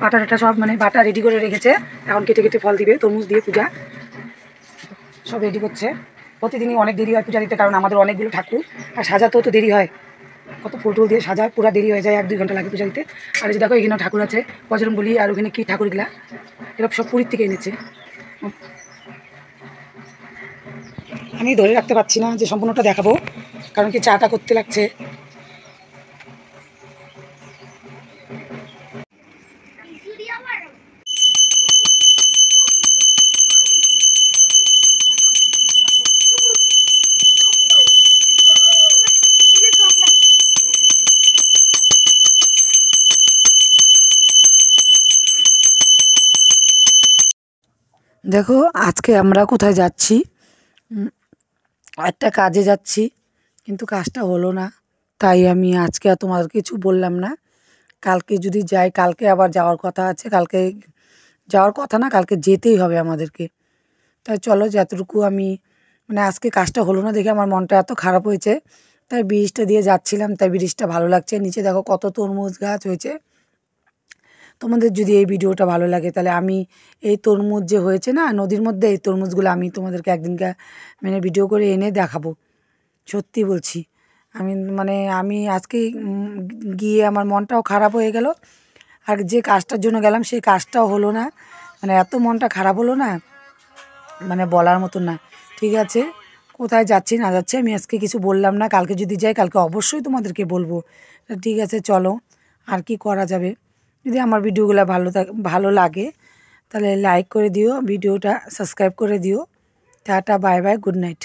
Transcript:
আটা টাটা সব মানে বাটা রেডি করে রেখেছে। এখন কেটে কেটে ফল দিবে, তরমুজ দিয়ে পূজা সব রেডি করছে। প্রতিদিনই অনেক দেরি হয় পূজা দিতে, কারণ আমাদের অনেকগুলো ঠাকুর, আর সাজাতেও তো দেরি হয়। কত ফুল টুল দিয়ে সাজায়, পুরো দেরি হয়ে যায়, 1-2 ঘন্টা লাগে পূজা দিতে। আর এই যে দেখো এখানে ঠাকুর আছে বজরংবলী, আর ওখানে কী ঠাকুরগুলা এরা সব পুরীর থেকে এনেছে। আমি ধরে রাখতে পারছি না যে সম্পূর্ণটা দেখাবো, কারণ কি চাটা করতে লাগছে। দেখো আজকে আমরা কোথায় যাচ্ছি, একটা কাজে যাচ্ছি, কিন্তু কাজটা হলো না। তাই আমি আজকে আর তোমাদের কিছু বললাম না। কালকে যদি যাই, কালকে আবার যাওয়ার কথা আছে। কালকে যাওয়ার কথা না, কালকে যেতেই হবে আমাদেরকে। তাই চলো, যতটুকু আমি মানে আজকে কাজটা হলো না দেখে আমার মনটা এত খারাপ হয়েছে। তাই ব্রিজটা দিয়ে যাচ্ছিলাম, তাই ব্রিজটা ভালো লাগছে। নিচে দেখো কত তরমুজ গাছ হয়েছে। তোমাদের যদি এই ভিডিওটা ভালো লাগে, তাহলে আমি এই তরমুজ যে হয়েছে না নদীর মধ্যে, এই তরমুজগুলো আমি তোমাদেরকে একদিনকে মানে ভিডিও করে এনে দেখাবো। সত্যি বলছি, আমি মানে আমি আজকে গিয়ে আমার মনটাও খারাপ হয়ে গেল। আর যে কাজটার জন্য গেলাম সেই কাজটাও হলো না। মানে এত মনটা খারাপ হলো না, মানে বলার মতন না। ঠিক আছে, কোথায় যাচ্ছি না যাচ্ছি আমি আজকে কিছু বললাম না। কালকে যদি যাই, কালকে অবশ্যই তোমাদেরকে বলবো। ঠিক আছে চলো, আর কি করা যাবে। যদি আমার ভিডিওগুলো ভালো লাগে, তাহলে লাইক করে দিও, ভিডিওটা সাবস্ক্রাইব করে দিও। Tata, bye bye, good night.